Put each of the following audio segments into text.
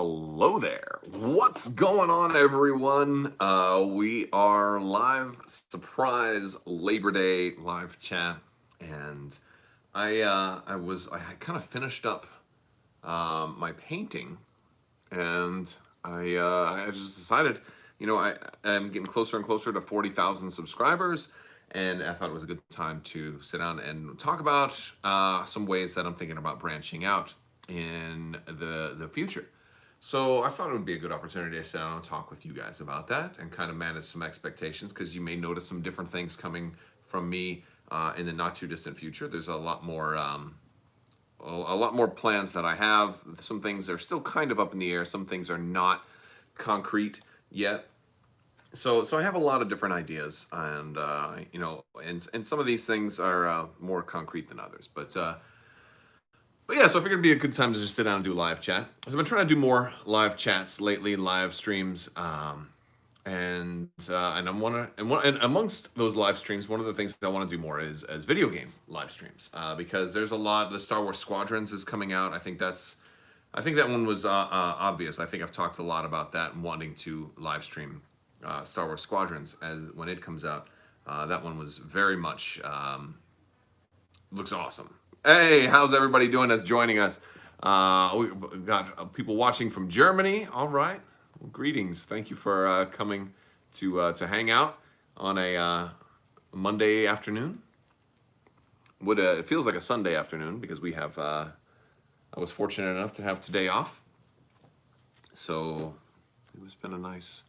Hello there. What's going on, everyone? We are live, surprise Labor Day live chat, and I kind of finished up my painting, and I just decided, I'm getting closer and closer to 40,000 subscribers, and I thought it was a good time to sit down and talk about some ways that I'm thinking about branching out in the future. So I thought it would be a good opportunity to sit down and talk with you guys about that and kind of manage some expectations, because you may notice some different things coming from me in the not too distant future. There's a lot more plans that I have. Some things are still kind of up in the air. Some things are not concrete yet. So I have a lot of different ideas, and and some of these things are more concrete than others. But yeah, so I figured it'd be a good time to just sit down and do live chat. So I've been trying to do more live chats lately, live streams, and amongst those live streams, one of the things that I want to do more is as video game live streams, because there's a lot. The Star Wars Squadrons is coming out. I think that one was obvious. I think I've talked a lot about that and wanting to live stream Star Wars Squadrons as when it comes out. That one was very much looks awesome. Hey, how's everybody doing that's joining us? We got people watching from Germany. All right. Well, greetings. Thank you for coming to hang out on a Monday afternoon. It feels like a Sunday afternoon because we have. I was fortunate enough to have today off, so it was been a nice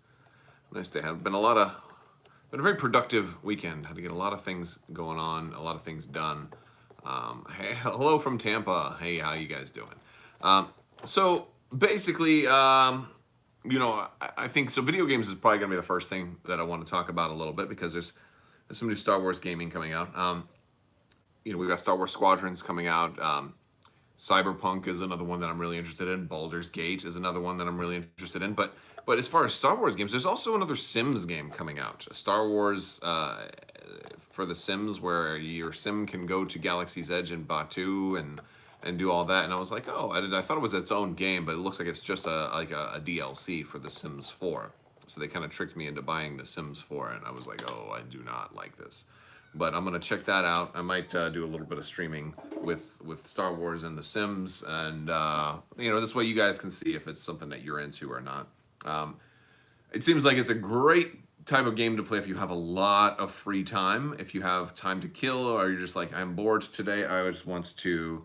day. Have been a very productive weekend. Had to get a lot of things going on, a lot of things done. Hey, hello from Tampa. Hey, how you guys doing? So basically, I think so. Video games is probably going to be the first thing that I want to talk about a little bit, because there's some new Star Wars gaming coming out. We've got Star Wars Squadrons coming out. Cyberpunk is another one that I'm really interested in. Baldur's Gate is another one that I'm really interested in. But as far as Star Wars games, there's also another Sims game coming out. Star Wars for the Sims, where your Sim can go to Galaxy's Edge and Batuu and do all that. And I was like, oh, I thought it was its own game, but it looks like it's just a DLC for the Sims 4. So they kind of tricked me into buying the Sims 4, and I was like, oh, I do not like this. But I'm gonna check that out. I might do a little bit of streaming with Star Wars and the Sims, and this way you guys can see if it's something that you're into or not. It seems like it's a great type of game to play if you have a lot of free time, if you have time to kill, or you're just like, I'm bored today, I just want to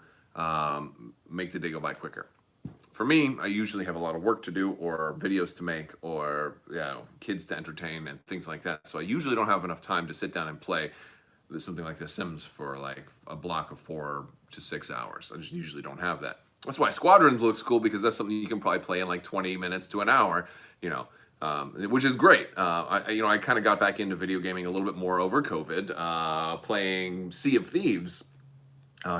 make the day go by quicker. For me, I usually have a lot of work to do, or videos to make, or kids to entertain and things like that. So I usually don't have enough time to sit down and play something like The Sims for like a block of 4 to 6 hours. I just usually don't have that. That's why Squadrons looks cool, because that's something you can probably play in like 20 minutes to an hour, which is great. I kind of got back into video gaming a little bit more over COVID, playing Sea of Thieves.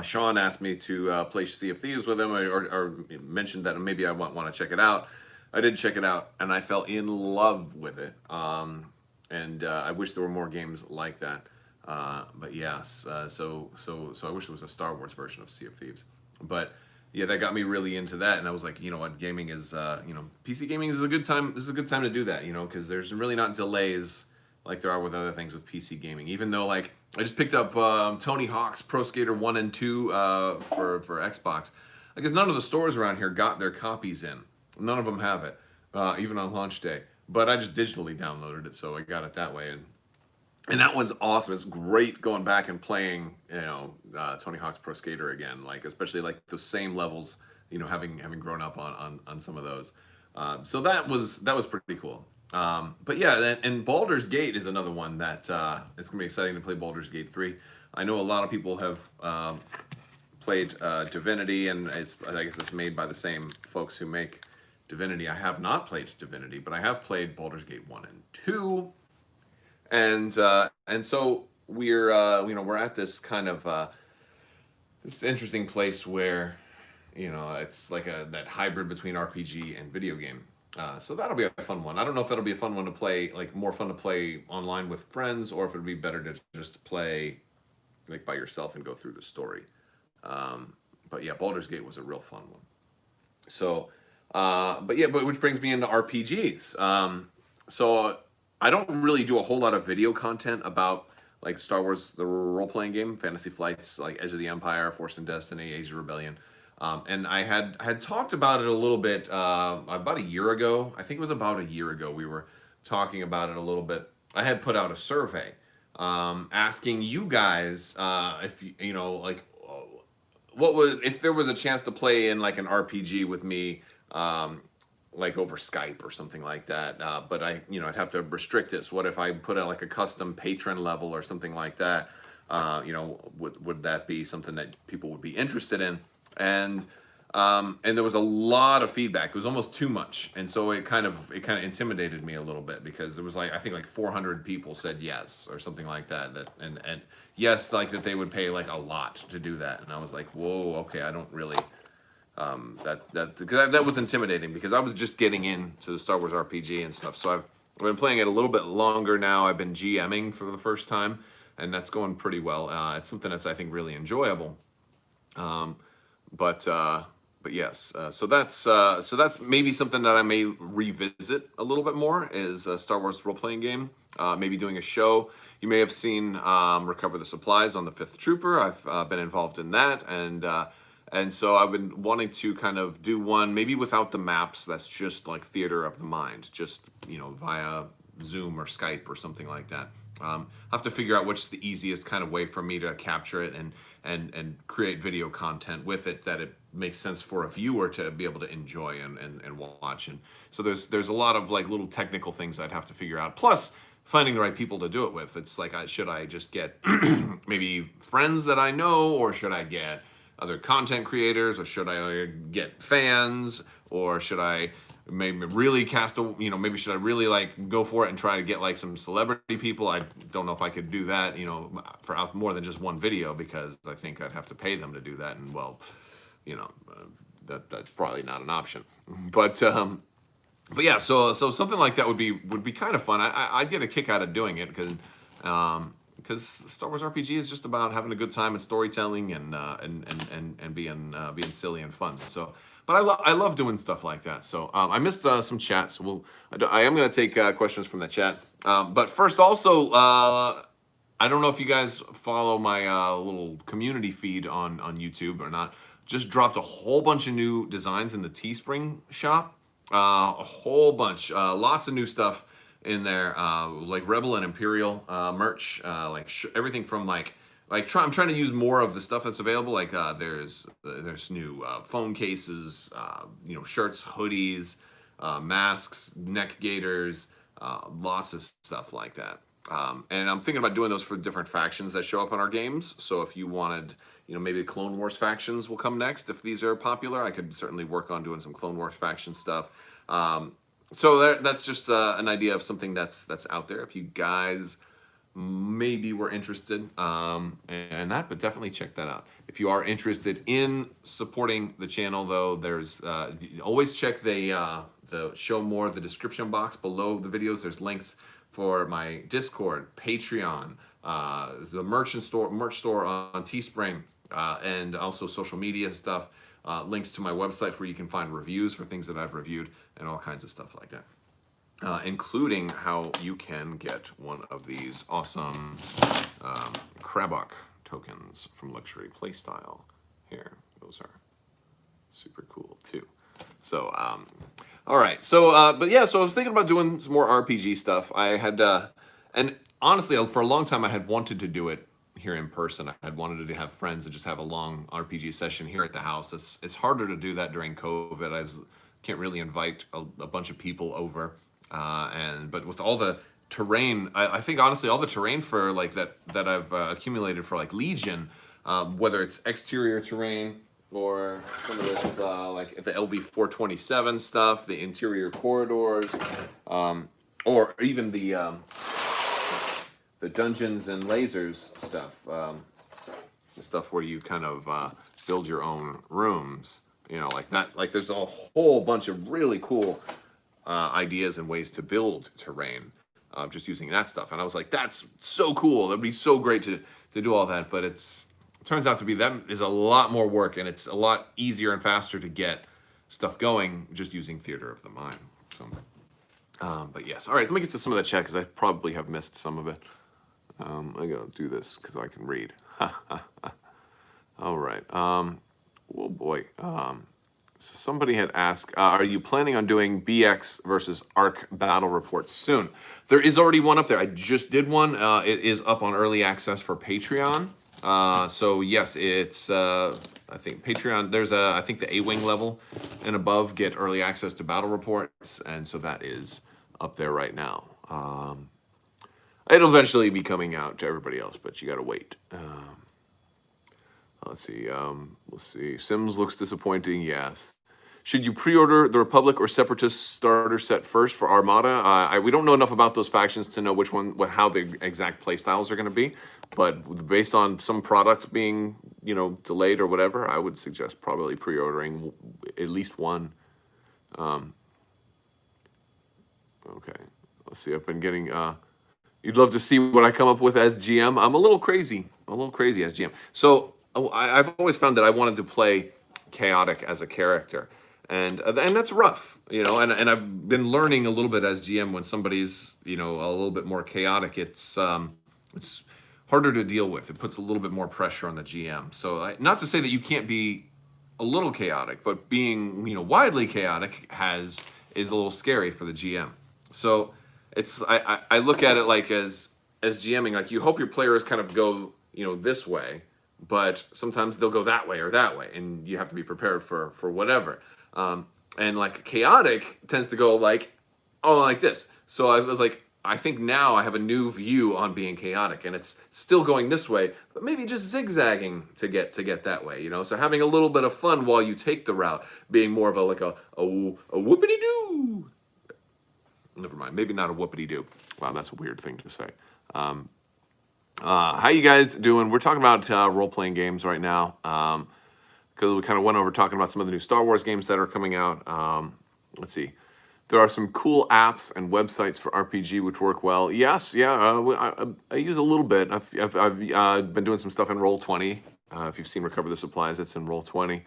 Sean asked me to play Sea of Thieves with him, or mentioned that maybe I want to check it out. I did check it out, and I fell in love with it. And I wish there were more games like that. But yes, so I wish there was a Star Wars version of Sea of Thieves. But yeah, that got me really into that, and I was like, you know what, gaming is, PC gaming is a good time. This is a good time to do that, because there's really not delays like there are with other things with PC gaming. Even though, like, I just picked up Tony Hawk's Pro Skater 1 and 2 for Xbox. I guess none of the stores around here got their copies in. None of them have it, even on launch day. But I just digitally downloaded it, so I got it that way, and that one's awesome. It's great going back and playing, Tony Hawk's Pro Skater again, like especially like those same levels, having grown up on some of those. So that was pretty cool. But yeah, and Baldur's Gate is another one that it's gonna be exciting to play. Baldur's Gate 3. I know a lot of people have played Divinity, and I guess it's made by the same folks who make Divinity. I have not played Divinity, but I have played Baldur's Gate 1 and 2. And so we're at this kind of this interesting place where it's like that hybrid between RPG and video game. So that'll be a fun one. I don't know if that'll be a fun one to play, like more fun to play online with friends, or if it'd be better to just play like by yourself and go through the story. But yeah, Baldur's Gate was a real fun one. So But yeah, but which brings me into RPGs. So I don't really do a whole lot of video content about like Star Wars, the role playing game, Fantasy Flights, like Edge of the Empire, Force and Destiny, Age of Rebellion. And I had talked about it a little bit about a year ago. I think it was about a year ago. We were talking about it a little bit. I had put out a survey asking you guys if you know like what would if there was a chance to play in like an RPG with me, like over Skype or something like that. But I'd have to restrict it. So what if I put out like a custom patron level or something like that? Would that be something that people would be interested in? And there was a lot of feedback. It was almost too much, and so it kind of intimidated me a little bit because there was like I think like 400 people said yes or something like that. And yes, like that they would pay like a lot to do that, and I was like, whoa, okay, I don't really. That was intimidating because I was just getting into the Star Wars RPG and stuff. So I've been playing it a little bit longer now. I've been GMing for the first time, and that's going pretty well. It's something that's I think really enjoyable. Um, but yes, so that's maybe something that I may revisit a little bit more is a Star Wars role playing game. Maybe doing a show. You may have seen Recover the Supplies on the Fifth Trooper. I've been involved in that, and so I've been wanting to kind of do one maybe without the maps. That's just like theater of the mind, just via Zoom or Skype or something like that. I have to figure out which is the easiest kind of way for me to capture it and create video content with it that it makes sense for a viewer to be able to enjoy and watch. And so there's a lot of like little technical things I'd have to figure out. Plus finding the right people to do it with. It's like should I just get maybe friends that I know, or should I get other content creators, or should I get fans, or should I maybe really maybe should I really like go for it and try to get like some celebrity people? I don't know if I could do that, for more than just one video, because I think I'd have to pay them to do that, and well, that's probably not an option. But yeah, so something like that would be kind of fun. I'd get a kick out of doing it because Star Wars RPG is just about having a good time and storytelling and being silly and fun. So, but I love doing stuff like that. So I missed some chats. So I am going to take questions from the chat. But first, also, I don't know if you guys follow my little community feed on YouTube or not. Just dropped a whole bunch of new designs in the Teespring shop. A whole bunch, lots of new stuff in there, like Rebel and Imperial merch, everything from I'm trying to use more of the stuff that's available. Like there's new phone cases, shirts, hoodies, masks, neck gaiters, lots of stuff like that. And I'm thinking about doing those for different factions that show up on our games. So if you wanted, maybe the Clone Wars factions will come next. If these are popular, I could certainly work on doing some Clone Wars faction stuff. So that's just an idea of something that's out there. If you guys maybe were interested in that, but definitely check that out. If you are interested in supporting the channel, though, there's always check the show more, the description box below the videos. There's links for my Discord, Patreon, the merch store on Teespring, and also social media stuff. Links to my website where you can find reviews for things that I've reviewed and all kinds of stuff like that, including how you can get one of these awesome Crabbok tokens from Luxury Playstyle. Here, those are super cool too. So, all right. So, but yeah, so I was thinking about doing some more RPG stuff. I had, and honestly, for a long time, I had wanted to do it here in person. I had wanted to have friends and just have a long RPG session here at the house. It's harder to do that during COVID. Can't really invite a bunch of people over, but with all the terrain, I think honestly all the terrain for like that I've accumulated for like Legion, whether it's exterior terrain or some of this like the LV-427 stuff, the interior corridors, or even the dungeons and lasers stuff, the stuff where you kind of build your own rooms, like that. Like there's a whole bunch of really cool ideas and ways to build terrain, just using that stuff. And I was like, that's so cool. That'd be so great to do all that. But it turns out to be that is a lot more work, and it's a lot easier and faster to get stuff going just using Theater of the Mind. So, but yes, all right. Let me get to some of the chat because I probably have missed some of it. I gotta do this because I can read. All right. Oh boy. So somebody had asked, are you planning on doing BX versus ARC battle reports soon? There is already one up there. I just did one. It is up on early access for Patreon. So yes, it's I think Patreon. There's I think the A-Wing level and above get early access to battle reports, and so that is up there right now. It'll eventually be coming out to everybody else, but you got to wait. Let's see. Let's see. Sims looks disappointing. Yes. Should you pre-order the Republic or Separatist starter set first for Armada? We don't know enough about those factions to know which one, how the exact playstyles are going to be. But based on some products being, delayed or whatever, I would suggest probably pre-ordering at least one. Okay. Let's see. I've been getting. You'd love to see what I come up with as GM. I'm a little crazy as GM. So I've always found that I wanted to play chaotic as a character, and that's rough, And I've been learning a little bit as GM when somebody's a little bit more chaotic. It's harder to deal with. It puts a little bit more pressure on the GM. So not to say that you can't be a little chaotic, but being widely chaotic is a little scary for the GM. So it's I look at it like as GMing, like you hope your players kind of go this way, but sometimes they'll go that way or that way, and you have to be prepared for whatever. And like chaotic tends to go like this. So I was like, I think now I have a new view on being chaotic, and it's still going this way, but maybe just zigzagging to get that way. So having a little bit of fun while you take the route, being more of a whoopity doo. Never mind. Maybe not a whoopity-doo. Wow, that's a weird thing to say. How you guys doing? We're talking about role-playing games right now because we kind of went over talking about some of the new Star Wars games that are coming out. Let's see. There are some cool apps and websites for RPG which work well. Yes, yeah. I use a little bit. I've been doing some stuff in Roll20. If you've seen Recover the Supplies, it's in Roll20.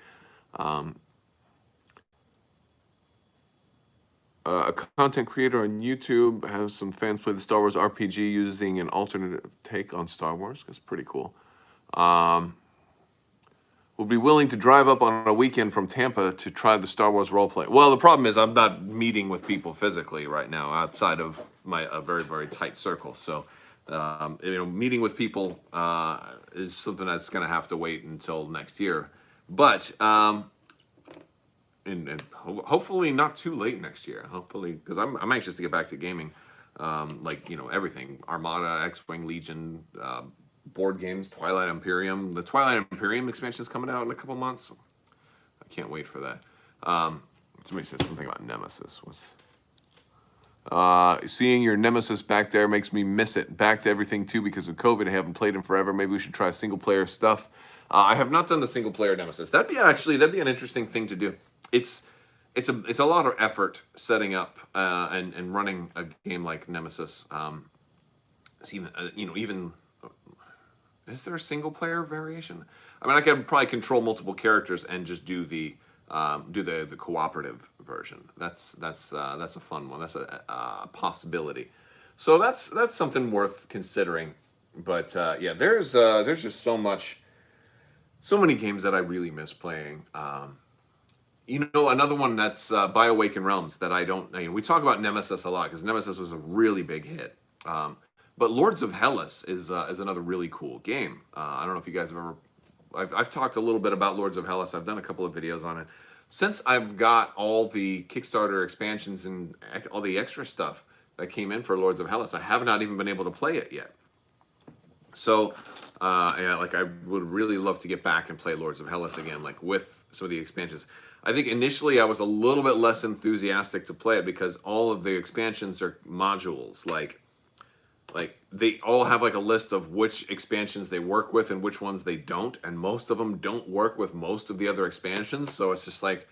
A content creator on YouTube has some fans play the Star Wars RPG using an alternative take on Star Wars. That's pretty cool. Would be willing to drive up on a weekend from Tampa to try the Star Wars roleplay. Well, the problem is I'm not meeting with people physically right now outside of a very, very tight circle. So, meeting with people is something that's going to have to wait until next year. But and hopefully not too late next year. Hopefully, because I'm anxious to get back to gaming, everything: Armada, X-Wing, Legion, board games, Twilight Imperium. The Twilight Imperium expansion is coming out in a couple months. I can't wait for that. Somebody said something about Nemesis. Seeing your Nemesis back there makes me miss it. Back to everything too because of COVID. I haven't played in forever. Maybe we should try single player stuff. I have not done the single player Nemesis. That'd be an interesting thing to do. It's a lot of effort setting up and running a game like Nemesis. It's even is there a single player variation? I mean, I can probably control multiple characters and just do the cooperative version. That's a fun one. That's a possibility. So that's something worth considering. But there's just so many games that I really miss playing. Another one that's BioAwaken Realms that I don't. We talk about Nemesis a lot because Nemesis was a really big hit. But Lords of Hellas is another really cool game. I don't know if you guys have ever. I've talked a little bit about Lords of Hellas. I've done a couple of videos on it. Since I've got all the Kickstarter expansions and all the extra stuff that came in for Lords of Hellas, I have not even been able to play it yet. So, I would really love to get back and play Lords of Hellas again, like with some of the expansions. I think initially I was a little bit less enthusiastic to play it because all of the expansions are modules. Like they all have like a list of which expansions they work with and which ones they don't, and most of them don't work with most of the other expansions. So it's just like,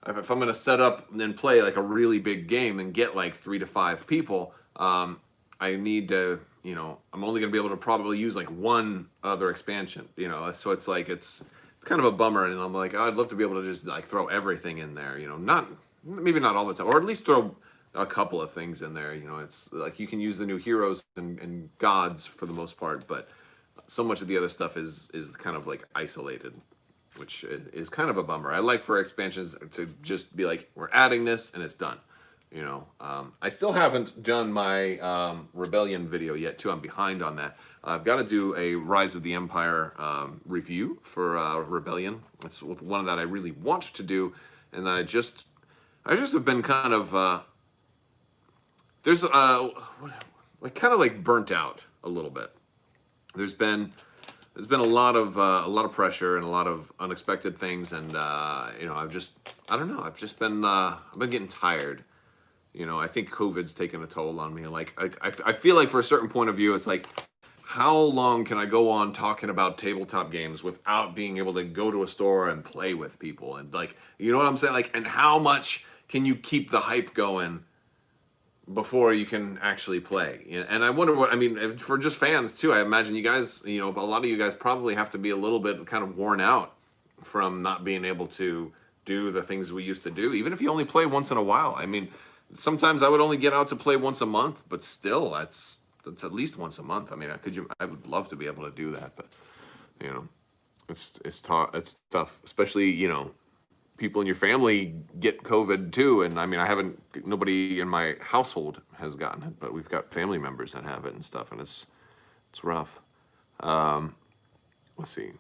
if I'm going to set up and play like a really big game and get like 3 to 5 people, I need to, I'm only going to be able to probably use like one other expansion, so it's like, it's it's kind of a bummer. And I'm like, oh, I'd love to be able to just like throw everything in there, you know, not maybe not all the time, or at least throw a couple of things in there. You know, it's like you can use the new heroes and gods for the most part, but so much of the other stuff is kind of like isolated, which is kind of a bummer. I like for expansions to just be like, we're adding this and it's done. You know, I still haven't done my Rebellion video yet, too. I'm behind on that. I've got to do a Rise of the Empire review for Rebellion. It's one that I really want to do, and I just have been kind of there's like kind of like burnt out a little bit. There's been a lot of pressure and a lot of unexpected things, and you know, I don't know. I've been getting tired. You know, I think COVID's taken a toll on me. Like, I feel like for a certain point of view, it's like, how long can I go on talking about tabletop games without being able to go to a store and play with people? And like, you know what I'm saying? Like, and how much can you keep the hype going before you can actually play? And I wonder what, I mean, for just fans too, I imagine you guys, you know, a lot of you guys probably have to be a little bit kind of worn out from not being able to do the things we used to do, even if you only play once in a while. I mean, sometimes I would only get out to play once a month, but still, that's at least once a month. I mean, I would love to be able to do that, but you know, it's tough, especially, you know, people in your family get COVID too, and I mean, nobody in my household has gotten it, but we've got family members that have it and stuff, and it's rough. Let's see.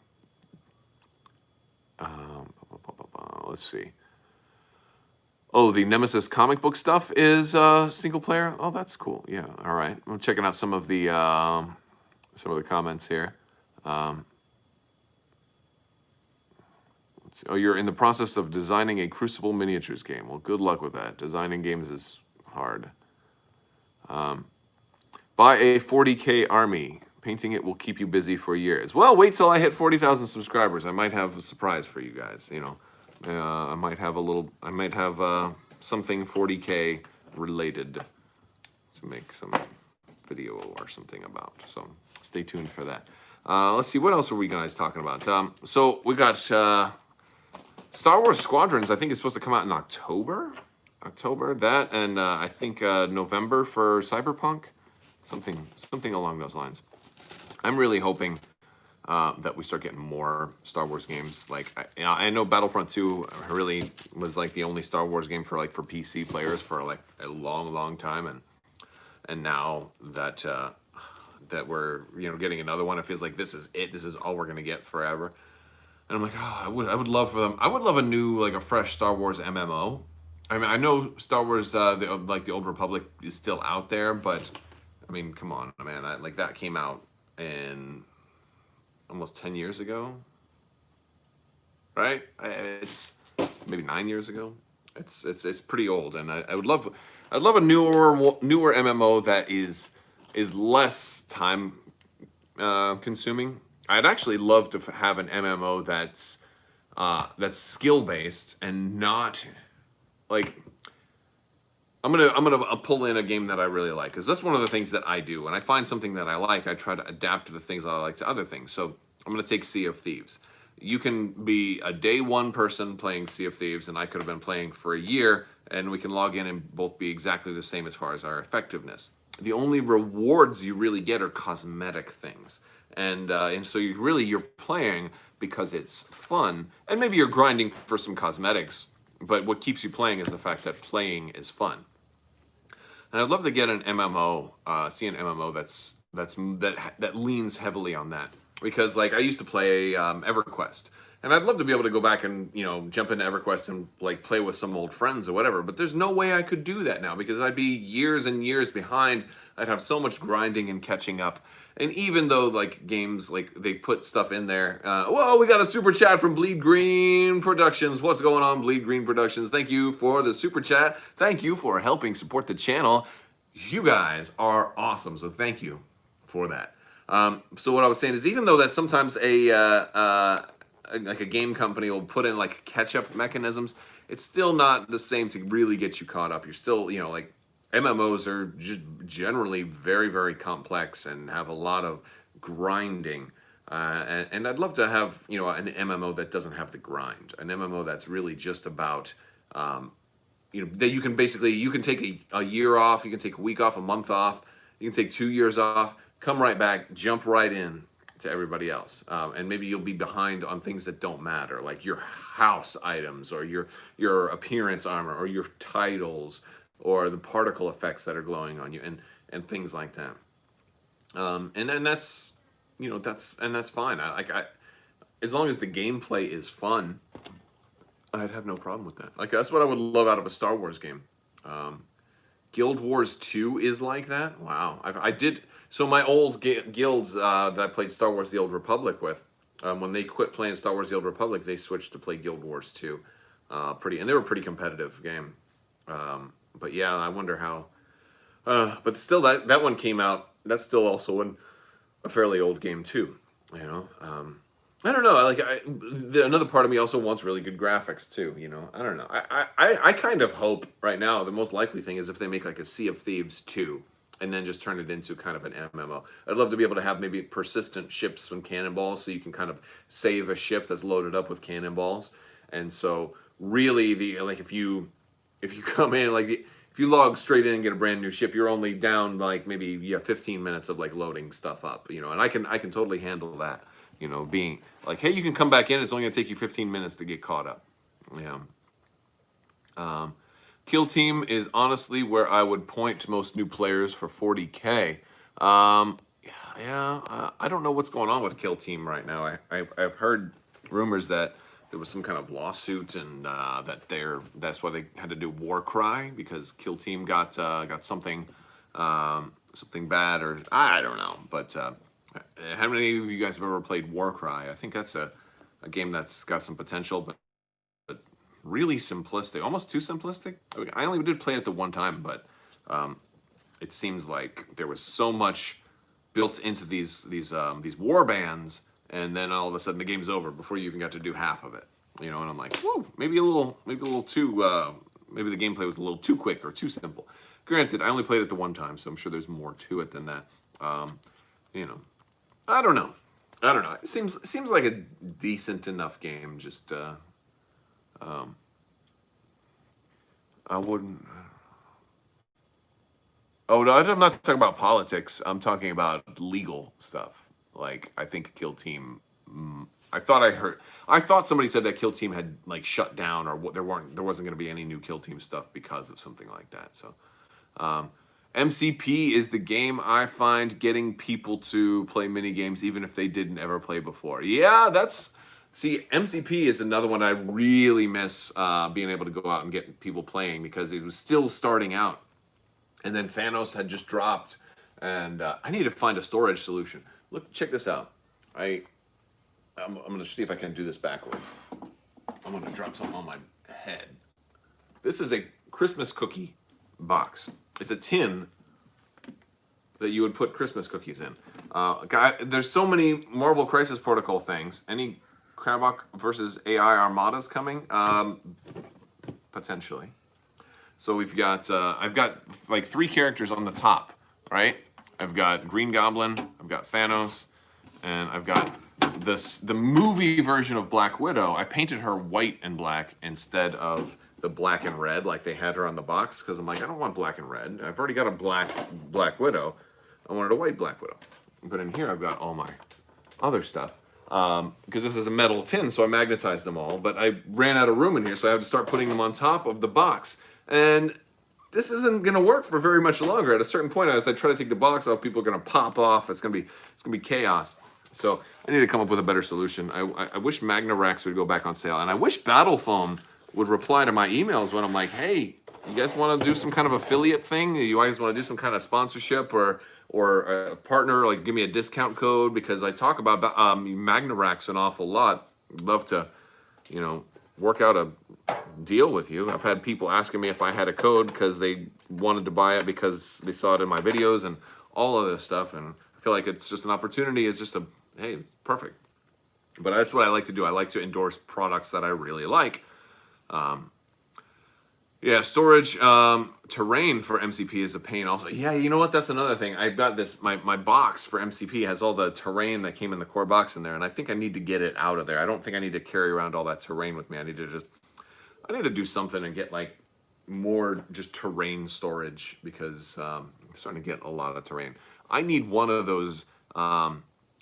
Let's see. Oh, the Nemesis comic book stuff is single player. Oh, that's cool. Yeah. All right. I'm checking out some of the comments here. Let's see. Oh, you're in the process of designing a Crucible miniatures game. Well, good luck with that. Designing games is hard. Buy a 40K army. Painting it will keep you busy for years. Well, wait till I hit 40,000 subscribers. I might have a surprise for you guys. You know. I might have something 40K related to make some video or something about. So stay tuned for that. Let's see, what else are we guys talking about? So we got Star Wars Squadrons. I think it's supposed to come out in October. That, and I think November for Cyberpunk. Something along those lines. I'm really hoping that we start getting more Star Wars games. Like I know Battlefront 2 really was like the only Star Wars game for PC players for like a long time, and now that that we're, you know, getting another one, it feels like this is it. This is all we're gonna get forever. And I'm like, oh, I would love for them. I would love a new, like a fresh Star Wars MMO. I mean, I know Star Wars the Old Republic is still out there, but I mean, come on, man. Like that came out in almost 10 years ago, right? It's maybe 9 years ago. It's pretty old, and I'd love a newer MMO that is less time consuming. I'd actually love to have an MMO that's skill based and not like. I'm gonna pull in a game that I really like, because that's one of the things that I do. When I find something that I like, I try to adapt the things I like to other things. So I'm gonna take Sea of Thieves. You can be a day one person playing Sea of Thieves, and I could have been playing for a year, and we can log in and both be exactly the same as far as our effectiveness. The only rewards you really get are cosmetic things, and so you're playing because it's fun, and maybe you're grinding for some cosmetics. But what keeps you playing is the fact that playing is fun. And I'd love to get an MMO, see an MMO that leans heavily on that, because like I used to play EverQuest, and I'd love to be able to go back and, you know, jump into EverQuest and like play with some old friends or whatever. But there's no way I could do that now, because I'd be years and years behind. I'd have so much grinding and catching up. And even though like games, like they put stuff in there, whoa, we got a super chat from Bleed Green Productions. What's going on, Bleed Green Productions? Thank you for the super chat. Thank you for helping support the channel. You guys are awesome, so thank you for that. So what I was saying is, even though that sometimes like a game company will put in like catch-up mechanisms, it's still not the same to really get you caught up. You're still, you know, like MMOs are just generally very, very complex and have a lot of grinding. And I'd love to have, you know, an MMO that doesn't have the grind, an MMO that's really just about, you know, that you can basically, you can take a year off, you can take a week off, a month off, you can take 2 years off, come right back, jump right in to everybody else, and maybe you'll be behind on things that don't matter, like your house items or your appearance armor or your titles or the particle effects that are glowing on you and things like that. And then that's, you know, that's fine. I as long as the gameplay is fun, I'd have no problem with that. Like that's what I would love out of a Star Wars game. Guild Wars 2 is like that. Wow, I did. So my old guilds that I played Star Wars: The Old Republic with, when they quit playing Star Wars: The Old Republic, they switched to play Guild Wars 2. And they were a pretty competitive game. But yeah, I wonder how. But still, that one came out. That's still also a fairly old game too. You know, I don't know. Like another part of me also wants really good graphics too. You know, I don't know. I kind of hope right now the most likely thing is if they make like a Sea of Thieves 2 and then just turn it into kind of an MMO. I'd love to be able to have maybe persistent ships and cannonballs, so you can kind of save a ship that's loaded up with cannonballs. And so really, like if you come in like if you log straight in and get a brand new ship, you're only down like maybe 15 minutes of like loading stuff up. You know, and I can totally handle that. You know, being like, hey, you can come back in. It's only gonna take you 15 minutes to get caught up. Yeah. Kill Team is honestly where I would point most new players for 40K. I don't know what's going on with Kill Team right now. I've heard rumors that there was some kind of lawsuit and that's why they had to do War Cry, because Kill Team got something bad, or I don't know. But how many of you guys have ever played War Cry? I think that's a game that's got some potential, but really simplistic, almost too simplistic. I only did play it the one time, but it seems like there was so much built into these war bands, and then all of a sudden the game's over before you even got to do half of it. You know, and I'm like, whoa, maybe a little too, maybe the gameplay was a little too quick or too simple. Granted, I only played it the one time, so I'm sure there's more to it than that. You know, I don't know. It seems like a decent enough game. Just I wouldn't. Oh no, I'm not talking about politics. I'm talking about legal stuff. Like I think Kill Team. I thought somebody said that Kill Team had like shut down, or there wasn't going to be any new Kill Team stuff because of something like that. So, MCP is the game I find getting people to play mini games even if they didn't ever play before. Yeah, see, MCP is another one I really miss being able to go out and get people playing, because it was still starting out. And then Thanos had just dropped, and I need to find a storage solution. Look, check this out. I'm going to see if I can do this backwards. I'm going to drop something on my head. This is a Christmas cookie box. It's a tin that you would put Christmas cookies in. There's so many Marvel Crisis Protocol things. Any Crabbok versus AI armadas coming? Potentially. So we've got, I've got like 3 characters on the top, right? I've got Green Goblin, I've got Thanos, and I've got the movie version of Black Widow. I painted her white and black instead of the black and red like they had her on the box, because I'm like, I don't want black and red. I've already got a Black Widow. I wanted a white Black Widow. But in here I've got all my other stuff. Because this is a metal tin, so I magnetized them all. But I ran out of room in here, so I had to start putting them on top of the box. And this isn't going to work for very much longer. At a certain point, as I try to take the box off, people are going to pop off. It's going to be chaos. So I need to come up with a better solution. I wish Magnarax would go back on sale, and I wish Battle Foam would reply to my emails when I'm like, hey, you guys want to do some kind of affiliate thing? You guys want to do some kind of sponsorship or a partner, like give me a discount code, because I talk about Magnarax an awful lot. I'd love to, you know, work out a deal with you. I've had people asking me if I had a code because they wanted to buy it because they saw it in my videos and all of this stuff, and I feel like it's just an opportunity. It's just hey, perfect. But that's what I like to do. I like to endorse products that I really like. Yeah, storage, terrain for MCP is a pain also. Yeah, you know what? That's another thing. I've got this, my box for MCP has all the terrain that came in the core box in there, and I think I need to get it out of there. I don't think I need to carry around all that terrain with me. I need to do something and get like more just terrain storage because I'm starting to get a lot of terrain. I need one of those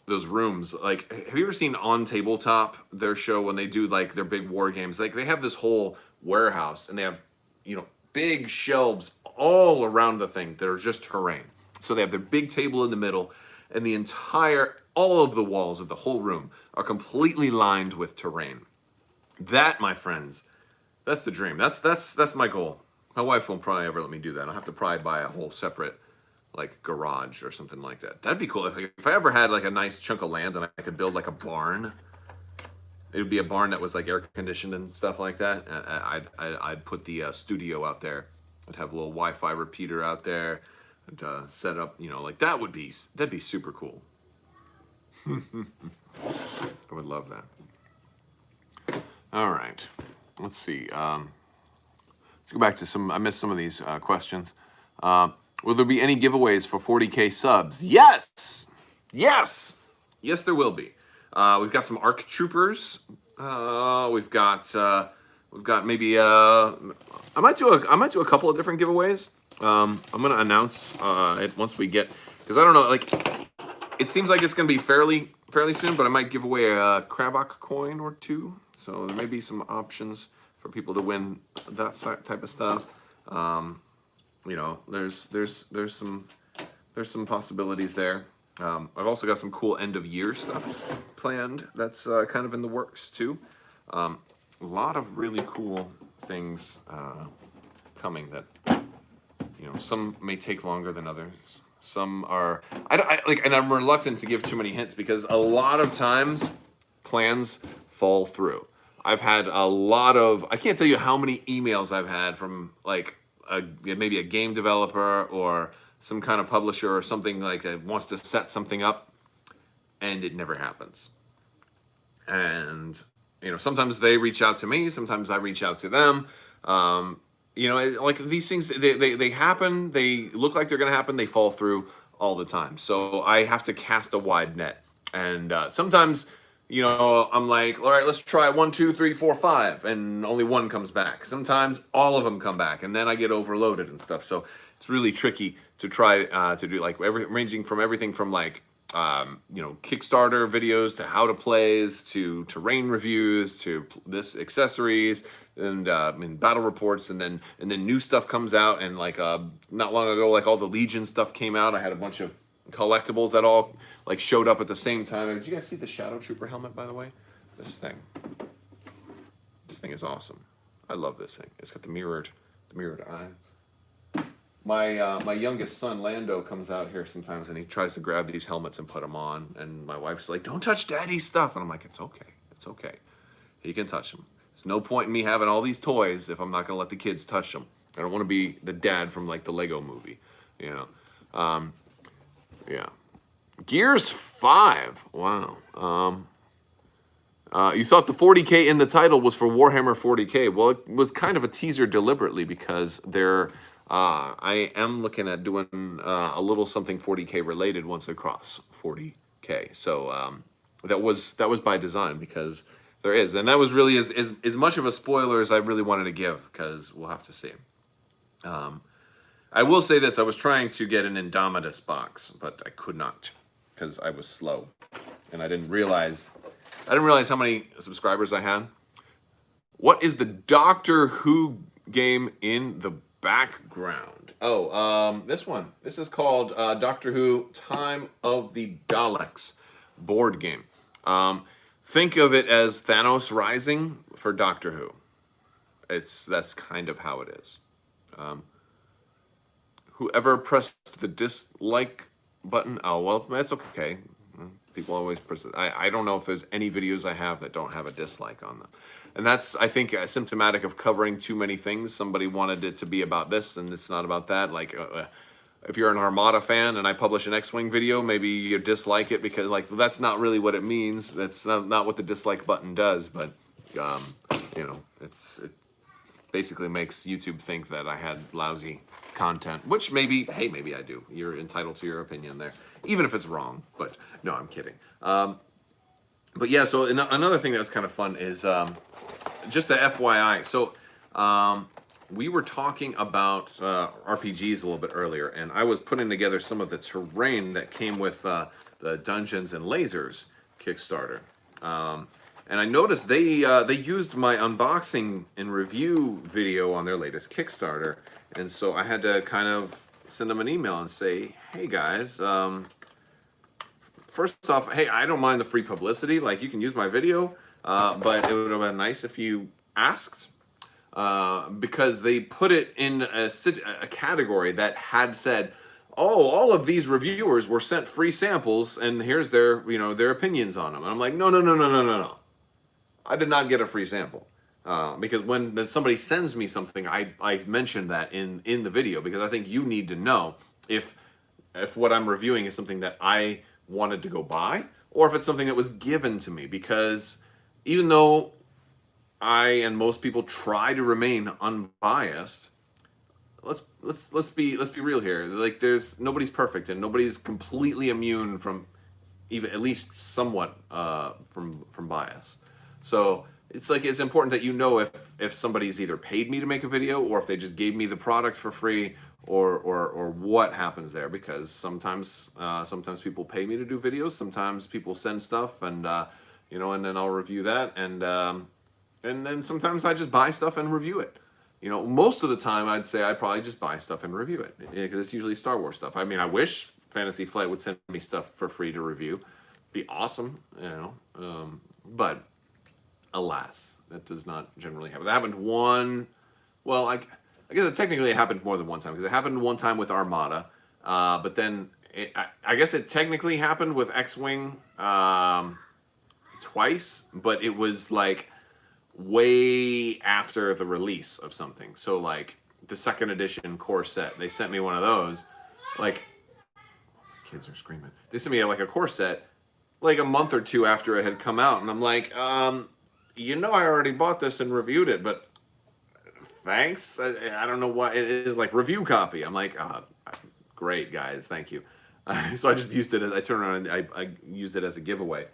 rooms. Like, have you ever seen on Tabletop, their show, when they do like their big war games? Like, they have this whole warehouse and they have, big shelves all around the thing that are just terrain. So they have their big table in the middle, and all of the walls of the whole room are completely lined with terrain. That, my friends, that's the dream. That's my goal. My wife won't probably ever let me do that. I'll have to probably buy a whole separate like garage or something like that. That'd be cool. If I ever had like a nice chunk of land and I could build like a barn, it would be a barn that was like air conditioned and stuff like that. I'd put the studio out there. I'd have a little Wi-Fi repeater out there and set up. Like that'd be super cool. I would love that. All right, let's see. Let's go back to some. I missed some of these questions. Will there be any giveaways for 40K subs? Yes, yes, yes. There will be. We've got some ARC troopers. We've got maybe I might do a couple of different giveaways. I'm gonna announce it once we get, because I don't know, like it seems like it's gonna be fairly soon, but I might give away a Crabbok coin or two. So there may be some options for people to win that type of stuff. There's some possibilities there. I've also got some cool end of year stuff planned that's kind of in the works too. A lot of really cool things coming that some may take longer than others. Some are and I'm reluctant to give too many hints because a lot of times plans fall through. I've had a lot of, I can't tell you how many emails I've had from like maybe a game developer or some kind of publisher or something like that wants to set something up, and it never happens. And sometimes they reach out to me, sometimes I reach out to them. Like these things, they happen. They look like they're going to happen. They fall through all the time. So I have to cast a wide net. And sometimes, I'm like, all right, let's try 1, 2, 3, 4, 5, and only one comes back. Sometimes all of them come back, and then I get overloaded and stuff. So it's really tricky to try to do like ranging from everything from like Kickstarter videos to how to plays to terrain reviews to this accessories and battle reports, and then new stuff comes out. And like not long ago, like all the Legion stuff came out. I had a bunch of collectibles that all like showed up at the same time. Did you guys see the Shadow Trooper helmet, by the way? This thing is awesome. I love this thing. It's got the mirrored eye. My youngest son Lando comes out here sometimes and he tries to grab these helmets and put them on, and my wife's like, "Don't touch Daddy's stuff," and I'm like, "It's okay. He can touch them. There's no point in me having all these toys if I'm not gonna let the kids touch them. I don't want to be the dad from like the Lego movie, Yeah. Gears 5. Wow. You thought the 40K in the title was for Warhammer 40K. Well, it was kind of a teaser deliberately because I am looking at doing a little something 40K related once I cross 40K. So that was by design because there is. And that was really as much of a spoiler as I really wanted to give, because we'll have to see. I will say this, I was trying to get an Indomitus box, but I could not because I was slow. And I didn't realize how many subscribers I had. What is the Doctor Who game in the background? Oh, this one. This is called Doctor Who Time of the Daleks board game. Think of it as Thanos Rising for Doctor Who. That's kind of how it is. Whoever pressed the dislike button, oh, well, that's okay. People always press it. I don't know if there's any videos I have that don't have a dislike on them. And that's, I think, symptomatic of covering too many things. Somebody wanted it to be about this, and it's not about that. Like, if you're an Armada fan and I publish an X-Wing video, maybe you dislike it because, like, that's not really what it means. That's not what the dislike button does. But, basically makes YouTube think that I had lousy content, which maybe, hey, maybe I do. You're entitled to your opinion there, even if it's wrong. But no, I'm kidding. But yeah, so another thing that was kind of fun is just a FYI. So we were talking about RPGs a little bit earlier, and I was putting together some of the terrain that came with the Dungeons and Lasers Kickstarter. And I noticed they used my unboxing and review video on their latest Kickstarter, and so I had to kind of send them an email and say, hey guys, first off, hey, I don't mind the free publicity. Like, you can use my video, but it would have been nice if you asked, because they put it in a category that had said, oh, all of these reviewers were sent free samples, and here's their, their opinions on them. And I'm like, no. I did not get a free sample. Because when somebody sends me something, I mention that in the video, because I think you need to know if what I'm reviewing is something that I wanted to go buy, or if it's something that was given to me. Because even though I and most people try to remain unbiased, let's be real here. Like, nobody's perfect, and nobody's completely immune from even at least somewhat from bias. So it's important that you know if somebody's either paid me to make a video, or if they just gave me the product for free, or what happens there. Because sometimes people pay me to do videos, sometimes people send stuff, and and then I'll review that, and then sometimes I just buy stuff and review it. Most of the time I'd say I probably just buy stuff and review it, because it's usually Star Wars stuff. I mean, I wish Fantasy Flight would send me stuff for free to review. Be awesome, but alas, that does not generally happen. That happened I guess technically it happened more than one time, because it happened one time with Armada, but then I guess it technically happened with X-Wing twice, but it was like way after the release of something. So like the second edition core set, they sent me one of those. Like, kids are screaming. They sent me like a core set like a month or two after it had come out, and I'm like, I already bought this and reviewed it, but thanks. I don't know why it is like review copy. I'm like, great guys, thank you. So I just used it I turned around and I used it as a giveaway.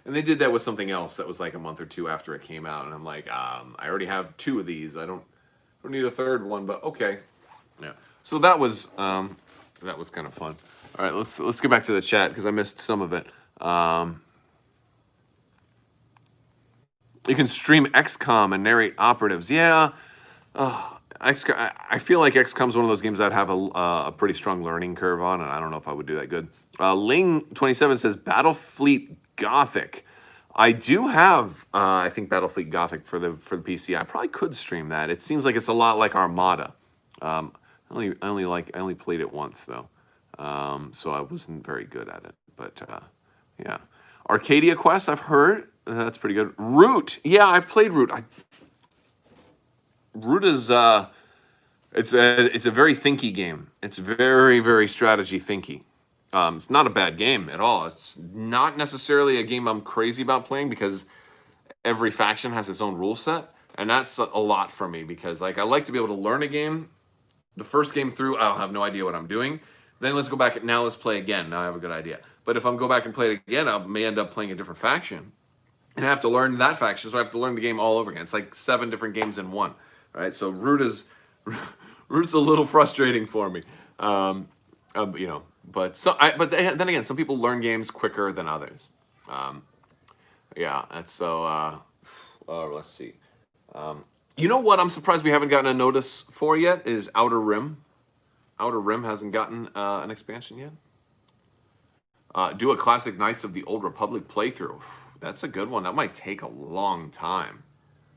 And they did that with something else that was like a month or two after it came out, and I'm like, I already have two of these. I don't need a third one, but okay. Yeah. So that was kind of fun. All right, let's get back to the chat, because I missed some of it. You can stream XCOM and narrate operatives. Yeah. XCOM, I feel like XCOM's one of those games I'd have a pretty strong learning curve on, and I don't know if I would do that good. Ling27 says Battlefleet Gothic. I do have, I think, Battlefleet Gothic for the PC. I probably could stream that. It seems like it's a lot like Armada. I only played it once though, so I wasn't very good at it. But yeah, Arcadia Quest, I've heard that's pretty good. Root, yeah, I've played Root. Root is it's a very thinky game. It's very, very strategy thinky. It's not a bad game at all. It's not necessarily a game I'm crazy about playing, because every faction has its own rule set, and that's a lot for me, because like I like to be able to learn a game. The first game through, I'll have no idea what I'm doing. Then let's go back. Now let's play again. Now I have a good idea. But if I'm go back and play it again, I may end up playing a different faction, and I have to learn that faction. So I have to learn the game all over again. It's like 7 different games in one. Right? So Root's a little frustrating for me. But then again, some people learn games quicker than others. Yeah, and so let's see. You know what I'm surprised we haven't gotten a notice for yet is Outer Rim. Outer Rim hasn't gotten an expansion yet. Do a classic Knights of the Old Republic playthrough. That's a good one. That might take a long time.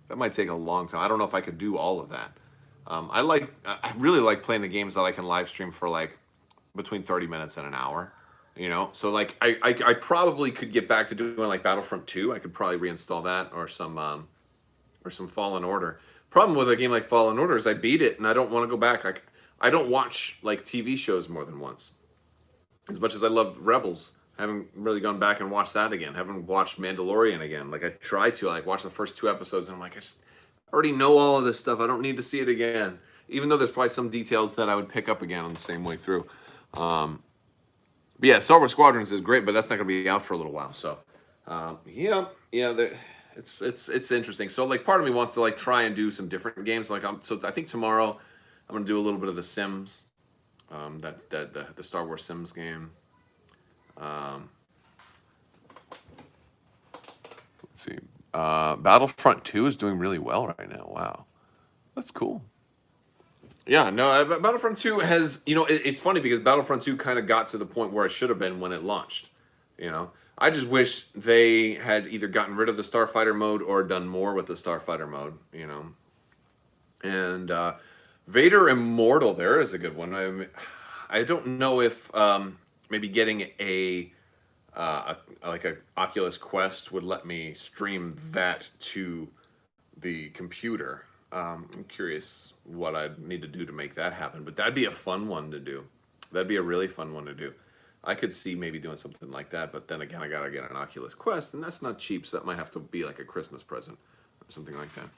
I don't know if I could do all of that. I really like playing the games that I can live stream for like between 30 minutes and an hour. So like I probably could get back to doing like Battlefront 2. I could probably reinstall that, or some Fallen Order. Problem with a game like Fallen Order is I beat it and I don't want to go back. I don't watch like TV shows more than once. As much as I loved Rebels, I haven't really gone back and watched that again. I haven't watched Mandalorian again. Like I tried to, watch the first 2 episodes, and I'm like, already know all of this stuff. I don't need to see it again. Even though there's probably some details that I would pick up again on the same way through. But yeah, Star Wars Squadrons is great, but that's not going to be out for a little while. So, yeah, it's interesting. So like, part of me wants to like try and do some different games. Like, so I think tomorrow I'm going to do a little bit of the Sims. The Star Wars Sims game. Let's see. Battlefront 2 is doing really well right now. Wow, that's cool. Yeah, no, Battlefront 2 has, it's funny because Battlefront 2 kind of got to the point where it should have been when it launched. I just wish they had either gotten rid of the Starfighter mode or done more with the Starfighter mode, And Vader Immortal there is a good one. I don't know if maybe getting like a Oculus Quest would let me stream that to the computer. I'm curious what I'd need to do to make that happen, but that'd be a fun one to do. That'd be a really fun one to do. I could see maybe doing something like that, but then again, I gotta get an Oculus Quest, and that's not cheap, so that might have to be like a Christmas present or something like that.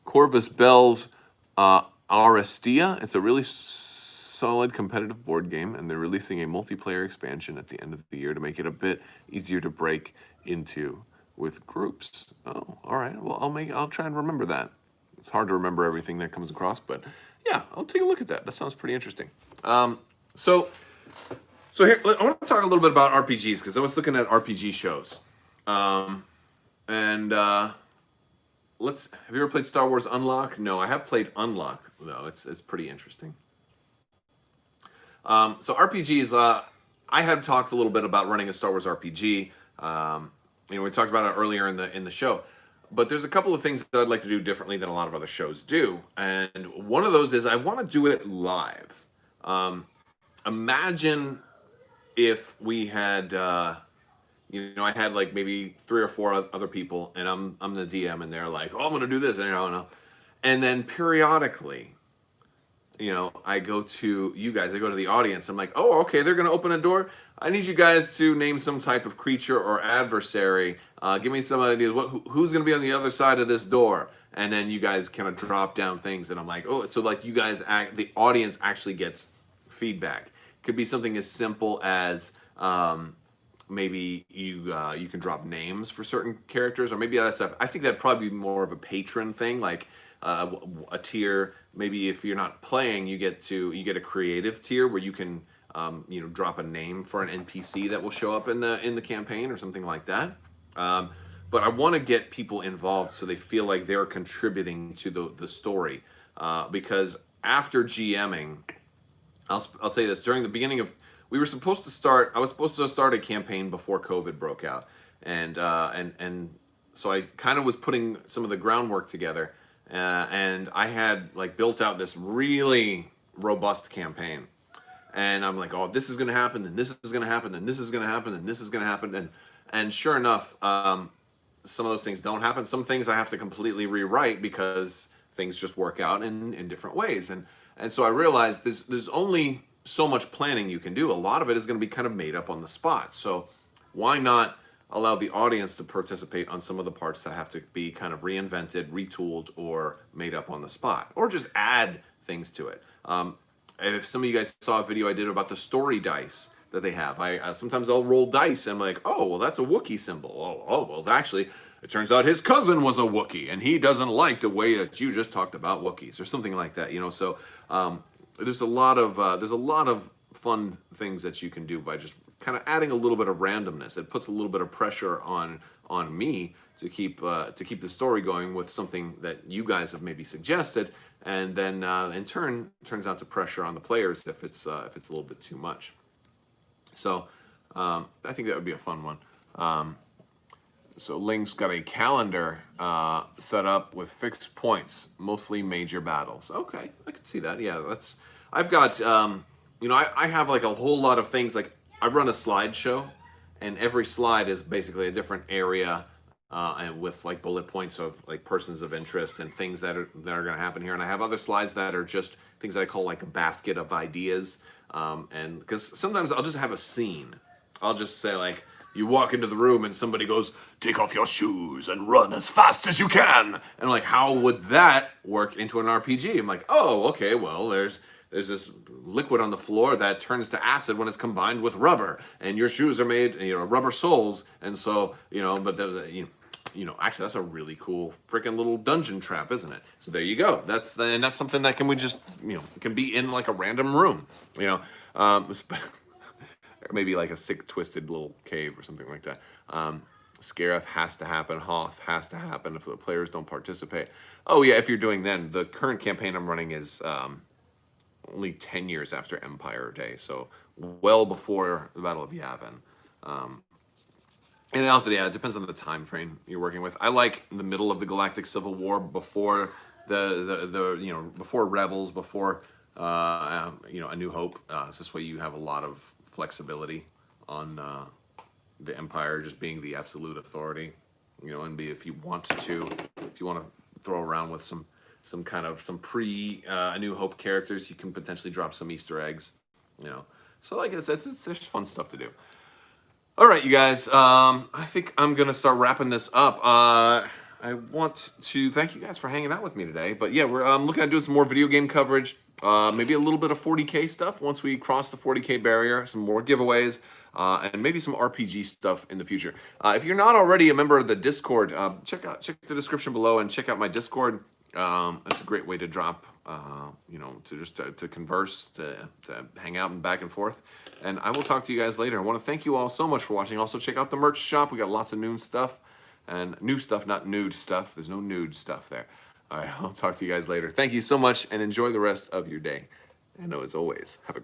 Corvus Bells Arestia. It's a really solid competitive board game, and they're releasing a multiplayer expansion at the end of the year to make it a bit easier to break into with groups. Oh, all right. Well, I'll try and remember that. It's hard to remember everything that comes across, but yeah, I'll take a look at that. That sounds pretty interesting. So here, I want to talk a little bit about RPGs because I was looking at RPG shows. Have you ever played Star Wars Unlock? No, I have played Unlock though. It's pretty interesting. So RPGs, I had talked a little bit about running a Star Wars RPG. We talked about it earlier in the show, but there's a couple of things that I'd like to do differently than a lot of other shows do, and one of those is I want to do it live. Imagine if we had, I had like maybe 3 or 4 other people, and I'm the DM, and they're like, "Oh, I'm going to do this," and then periodically, I go to you guys, I go to the audience. I'm like, oh, okay, they're going to open a door. I need you guys to name some type of creature or adversary. Give me some ideas. Who's going to be on the other side of this door? And then you guys kind of drop down things. And I'm like, oh, so like you guys, the audience actually gets feedback. Could be something as simple as maybe you can drop names for certain characters, or maybe that's stuff. I think that'd probably be more of a patron thing, like a tier. Maybe if you're not playing, you get a creative tier where you can drop a name for an NPC that will show up in the campaign or something like that. But I want to get people involved so they feel like they're contributing to the story. Because after GMing, I'll tell you this, during the beginning of, I was supposed to start a campaign before COVID broke out. And so I kind of was putting some of the groundwork together. And I had like built out this really robust campaign, and I'm like, oh, this is going to happen, and this is going to happen, and this is going to happen, and this is going to happen, and sure enough, some of those things don't happen. Some things I have to completely rewrite because things just work out in different ways, and so I realized there's only so much planning you can do. A lot of it is going to be kind of made up on the spot. So why not allow the audience to participate on some of the parts that have to be kind of reinvented, retooled, or made up on the spot, or just add things to it. If some of you guys saw a video I did about the story dice that they have, sometimes I'll roll dice and I'm like, oh, well, that's a Wookiee symbol. Oh, well, actually, it turns out his cousin was a Wookiee, and he doesn't like the way that you just talked about Wookiees, or something like that. So there's a lot of fun things that you can do by just kind of adding a little bit of randomness. It puts a little bit of pressure on me to keep the story going with something that you guys have maybe suggested, and then in turn turns out to pressure on the players if it's a little bit too much. So I think that would be a fun one. So Ling's got a calendar set up with fixed points, mostly major battles. Okay, I can see that. Yeah, I've got I have like a whole lot of things. Like I run a slideshow, and every slide is basically a different area, and with like bullet points of like persons of interest and things that are going to happen here. And I have other slides that are just things that I call like a basket of ideas. And because sometimes I'll just have a scene. I'll just say like, you walk into the room and somebody goes, take off your shoes and run as fast as you can. And I'm like, how would that work into an RPG? I'm like, oh, okay, well, there's this liquid on the floor that turns to acid when it's combined with rubber, and your shoes are made, rubber soles, and so, but actually that's a really cool freaking little dungeon trap, isn't it? So there you go. That's something that can be in like a random room, maybe like a sick, twisted little cave or something like that. Scarif has to happen. Hoth has to happen if the players don't participate. Oh yeah, if you're doing then, the current campaign I'm running is only 10 years after Empire Day, so well before the Battle of Yavin. And also, yeah, it depends on the time frame you're working with. I like the middle of the Galactic Civil War, before before Rebels, before A New Hope. So this way you have a lot of flexibility on the Empire just being the absolute authority, and if you want to throw around with some pre A New Hope characters, you can potentially drop some Easter eggs, So like there's fun stuff to do. All right, you guys. I think I'm gonna start wrapping this up. I want to thank you guys for hanging out with me today. But yeah, we're looking at doing some more video game coverage. Maybe a little bit of 40K stuff once we cross the 40K barrier. Some more giveaways. And maybe some RPG stuff in the future. If you're not already a member of the Discord, check the description below and check out my Discord. That's a great way to drop, to converse, to hang out and back and forth. And I will talk to you guys later. I want to thank you all so much for watching. Also, check out the merch shop. We got lots of new stuff, and new stuff, not nude stuff. There's no nude stuff there. All right, I'll talk to you guys later. Thank you so much, and enjoy the rest of your day. And as always, have a great